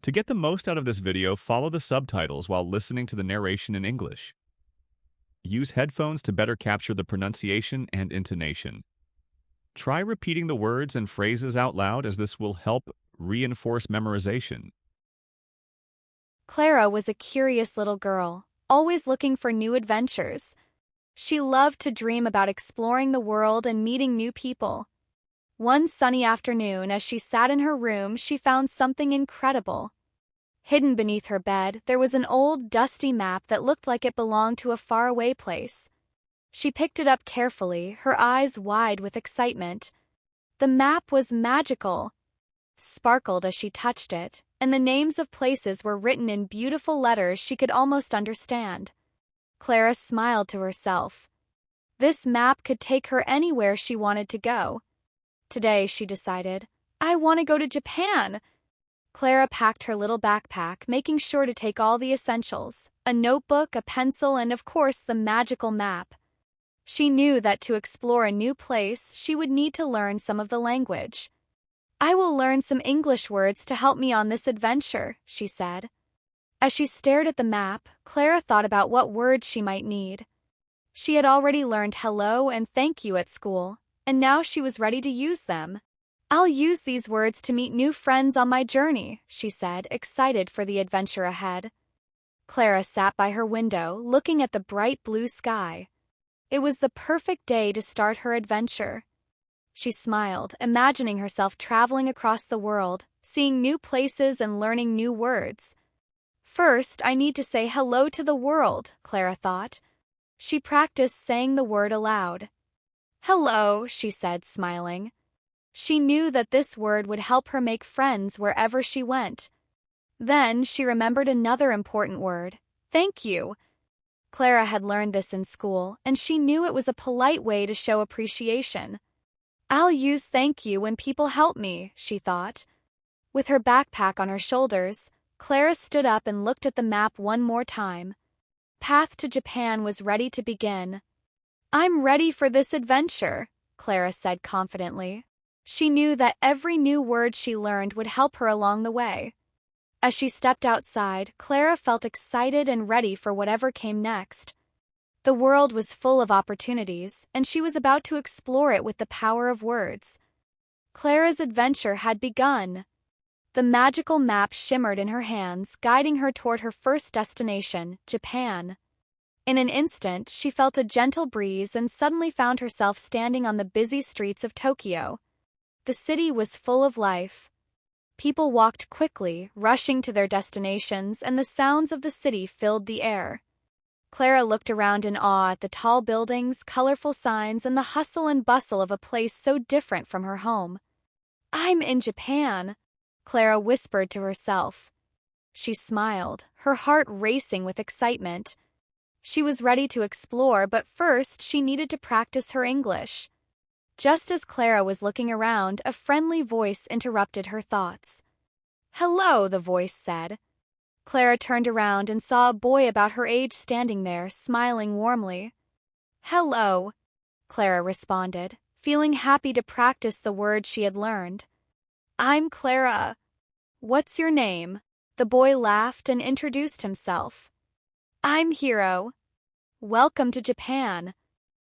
To get the most out of this video, follow the subtitles while listening to the narration in English. Use headphones to better capture the pronunciation and intonation. Try repeating the words and phrases out loud as this will help reinforce memorization. Clara was a curious little girl, always looking for new adventures. She loved to dream about exploring the world and meeting new people. One sunny afternoon, as she sat in her room, she found something incredible. Hidden beneath her bed, there was an old, dusty map that looked like it belonged to a faraway place. She picked it up carefully, her eyes wide with excitement. The map was magical, sparkled as she touched it, and the names of places were written in beautiful letters she could almost understand. Clara smiled to herself. This map could take her anywhere she wanted to go. Today, she decided, I want to go to Japan. Clara packed her little backpack, making sure to take all the essentials, a notebook, a pencil, and of course the magical map. She knew that to explore a new place, she would need to learn some of the language. I will learn some English words to help me on this adventure, she said. As she stared at the map, Clara thought about what words she might need. She had already learned hello and thank you at school, and now she was ready to use them. I'll use these words to meet new friends on my journey, she said, excited for the adventure ahead. Clara sat by her window, looking at the bright blue sky. It was the perfect day to start her adventure. She smiled, imagining herself traveling across the world, seeing new places and learning new words. First, I need to say hello to the world, Clara thought. She practiced saying the word aloud. Hello, she said, smiling. She knew that this word would help her make friends wherever she went. Then she remembered another important word, thank you. Clara had learned this in school, and she knew it was a polite way to show appreciation. I'll use thank you when people help me, she thought. With her backpack on her shoulders, Clara stood up and looked at the map one more time. Path to Japan was ready to begin. I'm ready for this adventure, Clara said confidently. She knew that every new word she learned would help her along the way. As she stepped outside, Clara felt excited and ready for whatever came next. The world was full of opportunities, and she was about to explore it with the power of words. Clara's adventure had begun. The magical map shimmered in her hands, guiding her toward her first destination, Japan. In an instant, she felt a gentle breeze and suddenly found herself standing on the busy streets of Tokyo. The city was full of life. People walked quickly, rushing to their destinations, and the sounds of the city filled the air. Clara looked around in awe at the tall buildings, colorful signs, and the hustle and bustle of a place so different from her home. I'm in Japan, Clara whispered to herself. She smiled, her heart racing with excitement. She was ready to explore, but first she needed to practice her English. Just as Clara was looking around, a friendly voice interrupted her thoughts. Hello, the voice said. Clara turned around and saw a boy about her age standing there, smiling warmly. Hello, Clara responded, feeling happy to practice the words she had learned. I'm Clara. What's your name? The boy laughed and introduced himself. I'm Hiro. Welcome to Japan.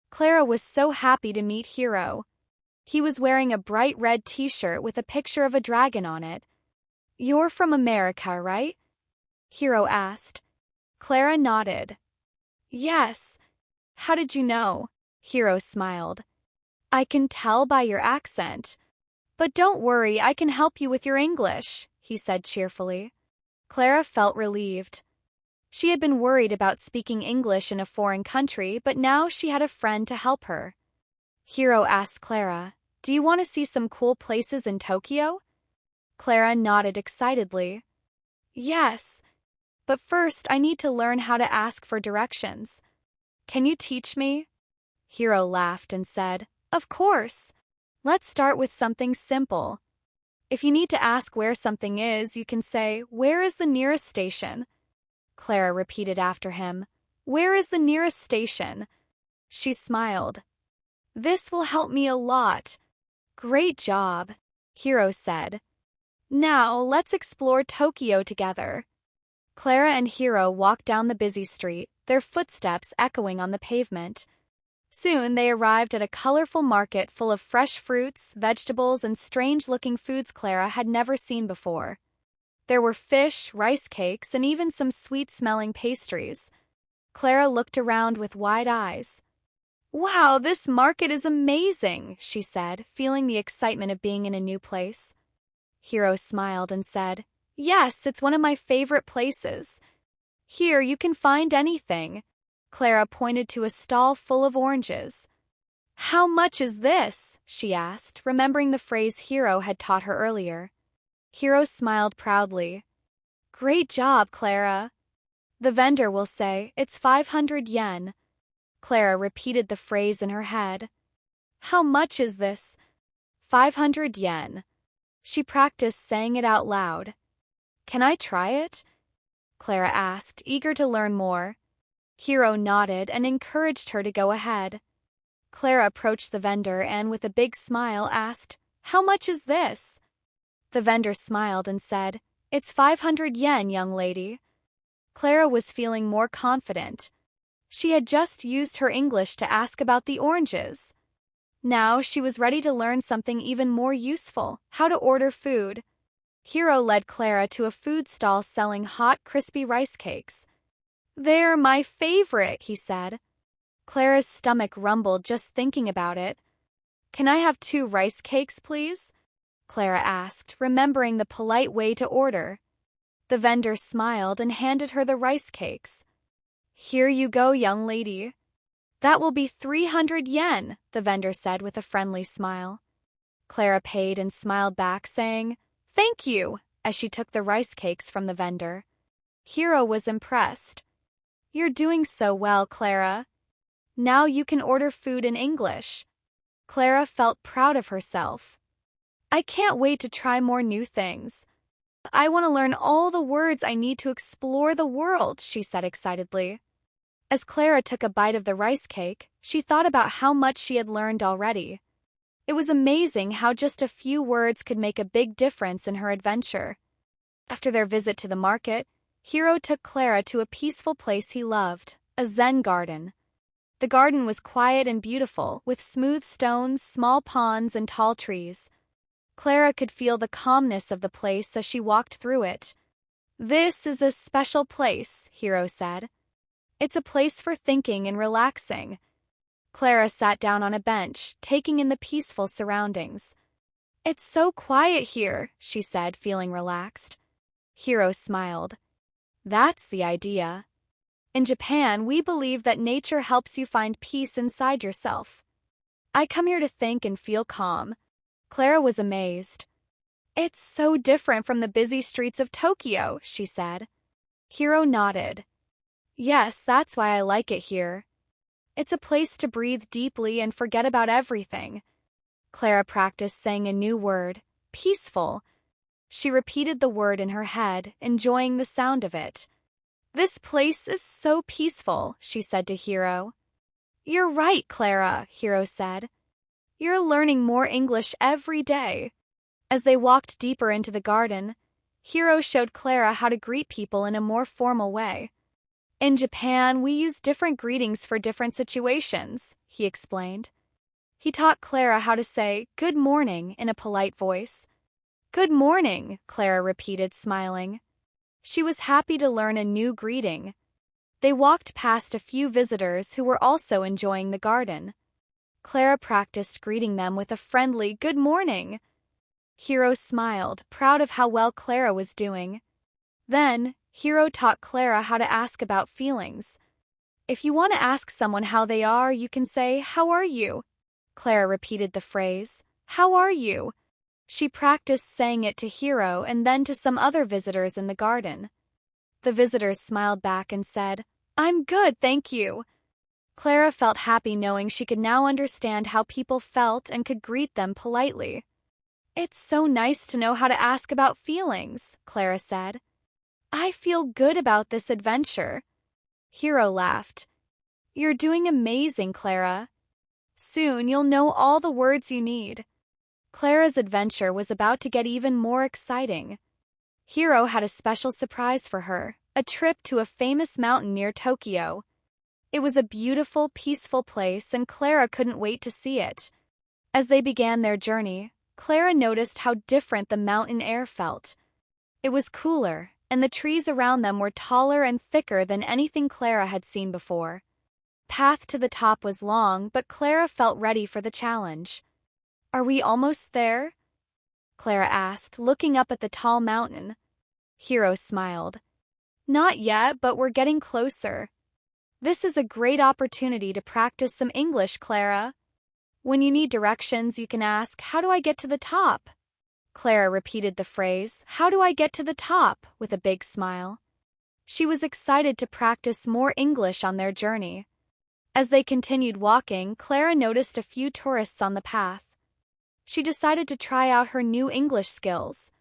Clara was so happy to meet Hiro. He was wearing a bright red t-shirt with a picture of a dragon on it. You're from America, right? Hiro asked. Clara nodded. Yes. How did you know? Hiro smiled. I can tell by your accent. But don't worry, I can help you with your English, he said cheerfully. Clara felt relieved. She had been worried about speaking English in a foreign country, but now she had a friend to help her. Hiro asked Clara, Do you want to see some cool places in Tokyo? Clara nodded excitedly. Yes. But first, I need to learn how to ask for directions. Can you teach me? Hiro laughed and said, Of course. Let's start with something simple. If you need to ask where something is, you can say, Where is the nearest station? Clara repeated after him, Where is the nearest station? She smiled. This will help me a lot. Great job, Hiro said. Now, let's explore Tokyo together. Clara and Hiro walked down the busy street, their footsteps echoing on the pavement. Soon they arrived at a colorful market full of fresh fruits, vegetables, and strange-looking foods Clara had never seen before. There were fish, rice cakes, and even some sweet-smelling pastries. Clara looked around with wide eyes. "Wow, this market is amazing," she said, feeling the excitement of being in a new place. Hiro smiled and said, "Yes, it's one of my favorite places. Here you can find anything." Clara pointed to a stall full of oranges. "How much is this?" she asked, remembering the phrase Hiro had taught her earlier. Hiro smiled proudly. "Great job, Clara." The vendor will say, "It's 500 yen." Clara repeated the phrase in her head. "How much is this?" 500 yen. She practiced saying it out loud. "Can I try it?" Clara asked, eager to learn more. Hiro nodded and encouraged her to go ahead. Clara approached the vendor and, with a big smile, asked, "How much is this?" The vendor smiled and said, "It's 500 yen, young lady." Clara was feeling more confident. She had just used her English to ask about the oranges. Now she was ready to learn something even more useful, how to order food. Hiro led Clara to a food stall selling hot, crispy rice cakes. "They're my favorite," he said. Clara's stomach rumbled just thinking about it. "Can I have 2 rice cakes, please?" Clara asked, remembering the polite way to order. The vendor smiled and handed her the rice cakes. "Here you go, young lady." "That will be 300 yen, the vendor said with a friendly smile. Clara paid and smiled back, saying, "Thank you," as she took the rice cakes from the vendor. Hiro was impressed. "You're doing so well, Clara. Now you can order food in English." Clara felt proud of herself. "I can't wait to try more new things. I want to learn all the words I need to explore the world," she said excitedly. As Clara took a bite of the rice cake, she thought about how much she had learned already. It was amazing how just a few words could make a big difference in her adventure. After their visit to the market, Hiro took Clara to a peaceful place he loved, a Zen garden. The garden was quiet and beautiful, with smooth stones, small ponds, and tall trees. Clara could feel the calmness of the place as she walked through it. "This is a special place," Hiro said. "It's a place for thinking and relaxing." Clara sat down on a bench, taking in the peaceful surroundings. "It's so quiet here," she said, feeling relaxed. Hiro smiled. "That's the idea. In Japan, we believe that nature helps you find peace inside yourself. I come here to think and feel calm." Clara was amazed. "It's so different from the busy streets of Tokyo," she said. Hiro nodded. "Yes, that's why I like it here. It's a place to breathe deeply and forget about everything." Clara practiced saying a new word, peaceful. She repeated the word in her head, enjoying the sound of it. "This place is so peaceful," she said to Hiro. "You're right, Clara," Hiro said. "You're learning more English every day." As they walked deeper into the garden, Hiro showed Clara how to greet people in a more formal way. "In Japan, we use different greetings for different situations," he explained. He taught Clara how to say "good morning" in a polite voice. "Good morning," Clara repeated, smiling. She was happy to learn a new greeting. They walked past a few visitors who were also enjoying the garden. Clara practiced greeting them with a friendly "good morning." Hiro smiled, proud of how well Clara was doing. Then, Hiro taught Clara how to ask about feelings. If you want to ask someone how they are, you can say, "How are you?" Clara repeated the phrase, "How are you?" She practiced saying it to Hiro and then to some other visitors in the garden. The visitors smiled back and said, "I'm good, thank you." Clara felt happy knowing she could now understand how people felt and could greet them politely. "It's so nice to know how to ask about feelings," Clara said. "I feel good about this adventure." Hiro laughed. "You're doing amazing, Clara. Soon you'll know all the words you need." Clara's adventure was about to get even more exciting. Hiro had a special surprise for her, a trip to a famous mountain near Tokyo. It was a beautiful, peaceful place, and Clara couldn't wait to see it. As they began their journey, Clara noticed how different the mountain air felt. It was cooler, and the trees around them were taller and thicker than anything Clara had seen before. Path to the top was long, but Clara felt ready for the challenge. "Are we almost there?" Clara asked, looking up at the tall mountain. Hiro smiled. "Not yet, but we're getting closer. This is a great opportunity to practice some English, Clara. When you need directions, you can ask, 'How do I get to the top?'" Clara repeated the phrase, "How do I get to the top?" with a big smile. She was excited to practice more English on their journey. As they continued walking, Clara noticed a few tourists on the path. She decided to try out her new English skills.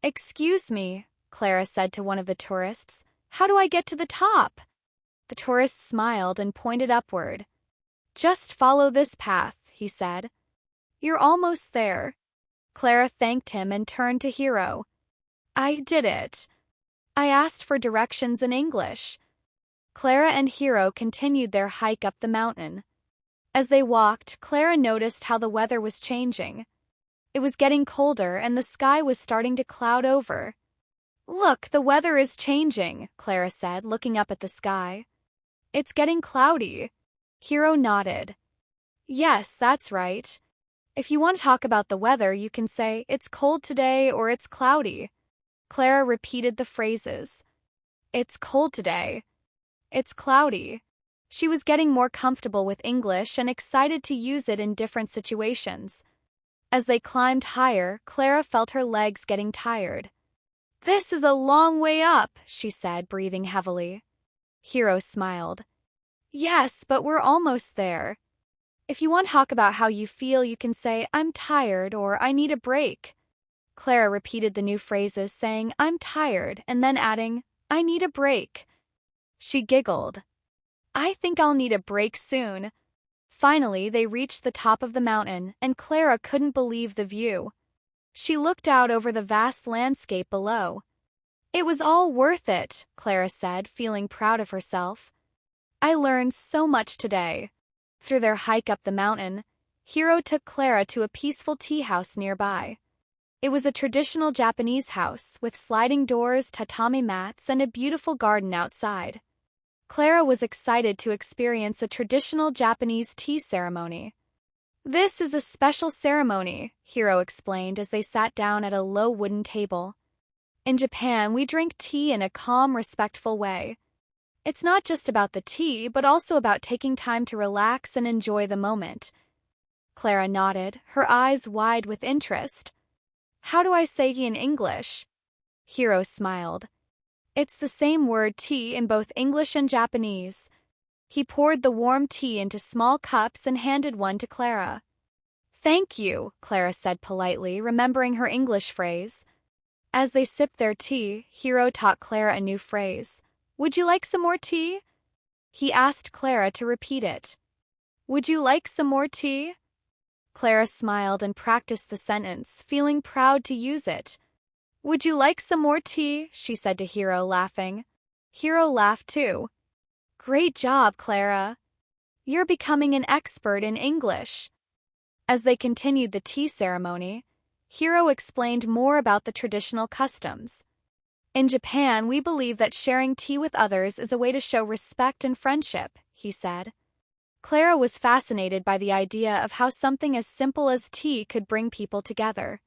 "Excuse me," Clara said to one of the tourists, "how do I get to the top?" The tourist smiled and pointed upward. "Just follow this path," he said. "You're almost there." Clara thanked him and turned to Hiro. "I did it. I asked for directions in English." Clara and Hiro continued their hike up the mountain. As they walked, Clara noticed how the weather was changing. It was getting colder and the sky was starting to cloud over. "Look, the weather is changing," Clara said, looking up at the sky. "It's getting cloudy." Hiro nodded. "Yes, that's right. If you want to talk about the weather, you can say, 'It's cold today' or 'It's cloudy.'" Clara repeated the phrases. "It's cold today. It's cloudy." She was getting more comfortable with English and excited to use it in different situations. As they climbed higher, Clara felt her legs getting tired. "This is a long way up," she said, breathing heavily. Hiro smiled. "Yes, but we're almost there. If you want to talk about how you feel, you can say, 'I'm tired' or 'I need a break.'" Clara repeated the new phrases, saying, "I'm tired," and then adding, "I need a break." She giggled. "I think I'll need a break soon." Finally, they reached the top of the mountain, and Clara couldn't believe the view. She looked out over the vast landscape below. "It was all worth it," Clara said, feeling proud of herself. "I learned so much today." Through their hike up the mountain, Hiro took Clara to a peaceful tea house nearby. It was a traditional Japanese house with sliding doors, tatami mats, and a beautiful garden outside. Clara was excited to experience a traditional Japanese tea ceremony. "This is a special ceremony," Hiro explained as they sat down at a low wooden table. "In Japan, we drink tea in a calm, respectful way. It's not just about the tea, but also about taking time to relax and enjoy the moment." Clara nodded, her eyes wide with interest. "How do I say tea in English?" Hiro smiled. "It's the same word tea in both English and Japanese." He poured the warm tea into small cups and handed one to Clara. "Thank you," Clara said politely, remembering her English phrase. As they sipped their tea, Hiro taught Clara a new phrase. "Would you like some more tea?" He asked Clara to repeat it. "Would you like some more tea?" Clara smiled and practiced the sentence, feeling proud to use it. "Would you like some more tea?" she said to Hiro, laughing. Hiro laughed too. "Great job, Clara. You're becoming an expert in English." As they continued the tea ceremony, Hiro explained more about the traditional customs. "In Japan, we believe that sharing tea with others is a way to show respect and friendship," he said. Clara was fascinated by the idea of how something as simple as tea could bring people together.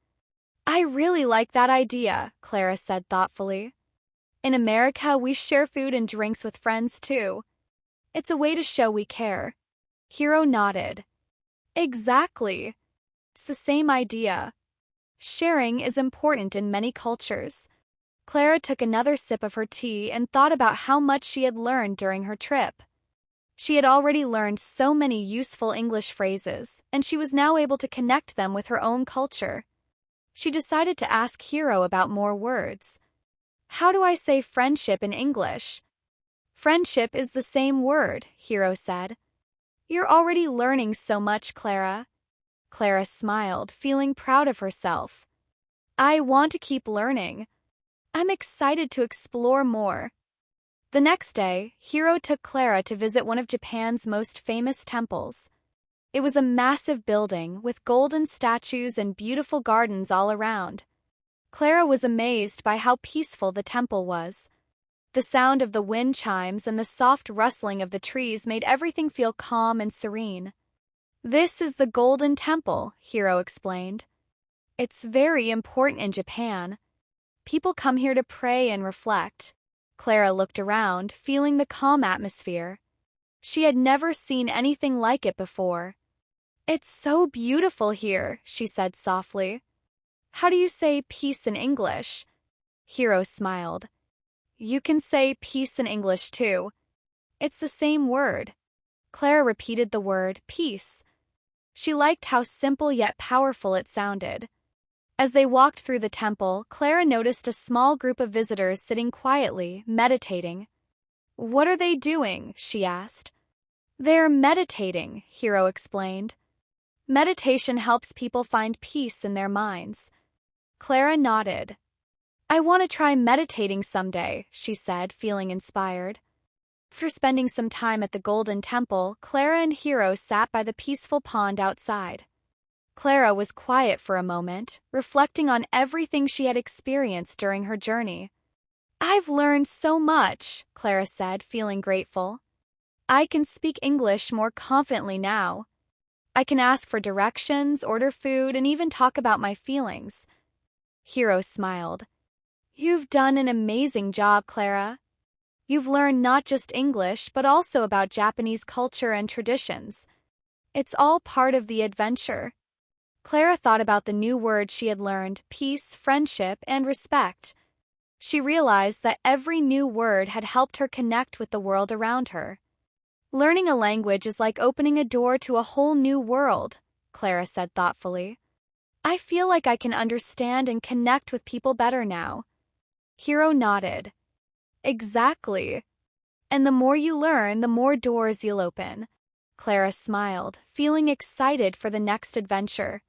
"I really like that idea," Clara said thoughtfully. "In America, we share food and drinks with friends too. It's a way to show we care." Hiro nodded. "Exactly. It's the same idea. Sharing is important in many cultures." Clara took another sip of her tea and thought about how much she had learned during her trip. She had already learned so many useful English phrases, and she was now able to connect them with her own culture. She decided to ask Hiro about more words. "How do I say friendship in English?" "Friendship is the same word," Hiro said. "You're already learning so much, Clara." Clara smiled, feeling proud of herself. I want to keep learning. I'm excited to explore more. The next day, Hiro took Clara to visit one of Japan's most famous temples. It was a massive building with golden statues and beautiful gardens all around. Clara was amazed by how peaceful the temple was. The sound of the wind chimes and the soft rustling of the trees made everything feel calm and serene. This is the Golden Temple, Hiro explained. It's very important in Japan. People come here to pray and reflect. Clara looked around, feeling the calm atmosphere. She had never seen anything like it before. It's so beautiful here, she said softly. How do you say peace in English? Hiro smiled. You can say peace in English too. It's the same word. Clara repeated the word peace. She liked how simple yet powerful it sounded. As they walked through the temple, Clara noticed a small group of visitors sitting quietly, meditating. What are they doing? She asked. They're meditating, Hiro explained. Meditation helps people find peace in their minds. Clara nodded. I want to try meditating someday, she said, feeling inspired. After spending some time at the Golden Temple, Clara and Hiro sat by the peaceful pond outside. Clara was quiet for a moment, reflecting on everything she had experienced during her journey. I've learned so much, Clara said, feeling grateful. I can speak English more confidently now. I can ask for directions, order food, and even talk about my feelings. Hiro smiled. You've done an amazing job, Clara. You've learned not just English, but also about Japanese culture and traditions. It's all part of the adventure. Clara thought about the new words she had learned, peace, friendship, and respect. She realized that every new word had helped her connect with the world around her. Learning a language is like opening a door to a whole new world, Clara said thoughtfully. I feel like I can understand and connect with people better now. Hiro nodded. Exactly. And the more you learn, the more doors you'll open. Clara smiled, feeling excited for the next adventure.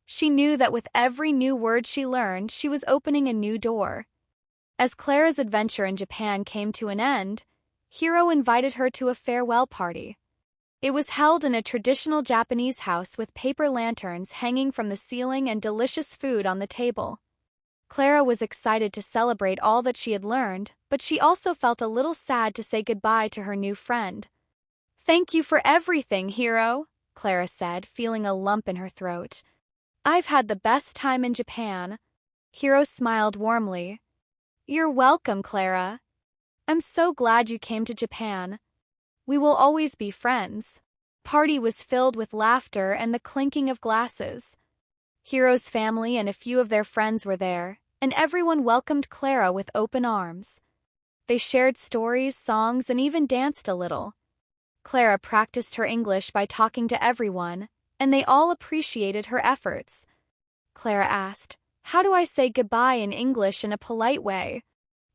She knew that with every new word she learned, she was opening a new door. As Clara's adventure in Japan came to an end, Hiro invited her to a farewell party. It was held in a traditional Japanese house with paper lanterns hanging from the ceiling and delicious food on the table. Clara was excited to celebrate all that she had learned, but she also felt a little sad to say goodbye to her new friend. Thank you for everything, Hiro, Clara said, feeling a lump in her throat. I've had the best time in Japan. Hiro smiled warmly. You're welcome, Clara. I'm so glad you came to Japan. We will always be friends. Party was filled with laughter and the clinking of glasses. Hiro's family and a few of their friends were there, and everyone welcomed Clara with open arms. They shared stories, songs, and even danced a little. Clara practiced her English by talking to everyone, and they all appreciated her efforts. Clara asked, How do I say goodbye in English in a polite way?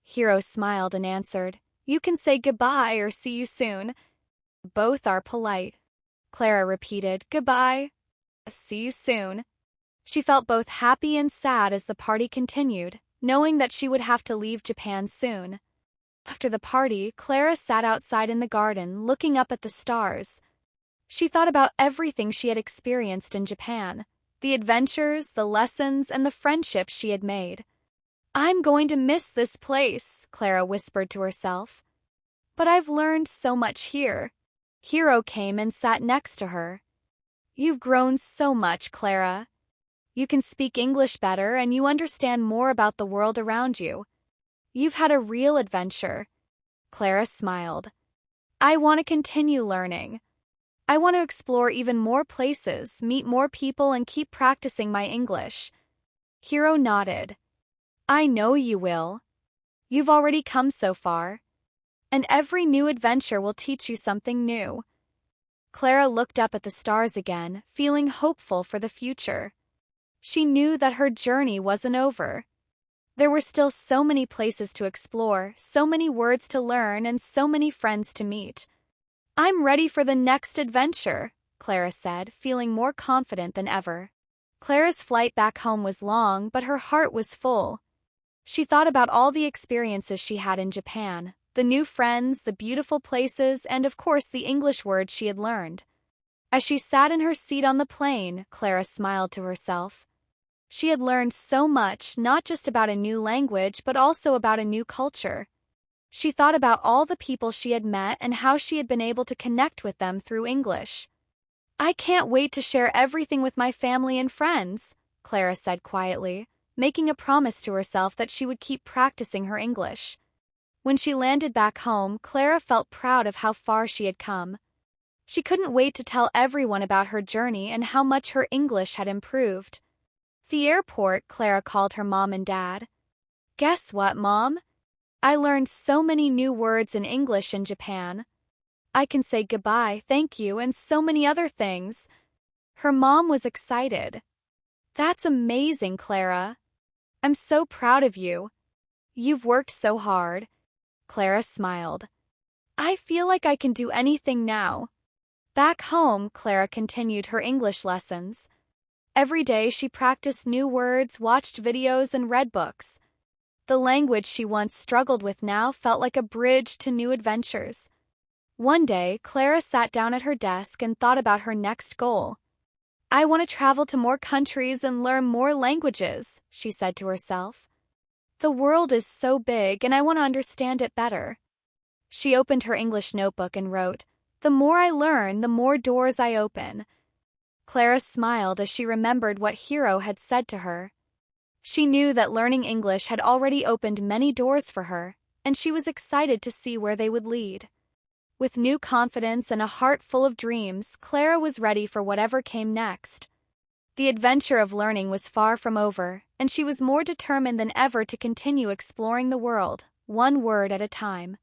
Hiro smiled and answered, You can say goodbye or see you soon. Both are polite. Clara repeated, Goodbye. See you soon. She felt both happy and sad as the party continued, knowing that she would have to leave Japan soon. After the party, Clara sat outside in the garden, looking up at the stars. She thought about everything she had experienced in Japan, the adventures, the lessons, and the friendships she had made. I'm going to miss this place, Clara whispered to herself. But I've learned so much here. Hiro came and sat next to her. You've grown so much, Clara. You can speak English better and you understand more about the world around you. You've had a real adventure. Clara smiled. I want to continue learning. I want to explore even more places, meet more people, and keep practicing my English. Hiro nodded. I know you will. You've already come so far. And every new adventure will teach you something new. Clara looked up at the stars again, feeling hopeful for the future. She knew that her journey wasn't over. There were still so many places to explore, so many words to learn, and so many friends to meet. I'm ready for the next adventure, Clara said, feeling more confident than ever. Clara's flight back home was long, but her heart was full. She thought about all the experiences she had in Japan, the new friends, the beautiful places, and of course the English words she had learned. As she sat in her seat on the plane, Clara smiled to herself. She had learned so much, not just about a new language, but also about a new culture. She thought about all the people she had met and how she had been able to connect with them through English. I can't wait to share everything with my family and friends, Clara said quietly, making a promise to herself that she would keep practicing her English. When she landed back home, Clara felt proud of how far she had come. She couldn't wait to tell everyone about her journey and how much her English had improved. At the airport, Clara called her mom and dad. Guess what, Mom? I learned so many new words in English in Japan. I can say goodbye, thank you, and so many other things. Her mom was excited. That's amazing, Clara. I'm so proud of you. You've worked so hard. Clara smiled. I feel like I can do anything now. Back home, Clara continued her English lessons. Every day she practiced new words, watched videos, and read books. The language she once struggled with now felt like a bridge to new adventures. One day, Clara sat down at her desk and thought about her next goal. I want to travel to more countries and learn more languages, she said to herself. The world is so big and I want to understand it better. She opened her English notebook and wrote, The more I learn, the more doors I open. Clara smiled as she remembered what Hiro had said to her. She knew that learning English had already opened many doors for her, and she was excited to see where they would lead. With new confidence and a heart full of dreams, Clara was ready for whatever came next. The adventure of learning was far from over, and she was more determined than ever to continue exploring the world, one word at a time.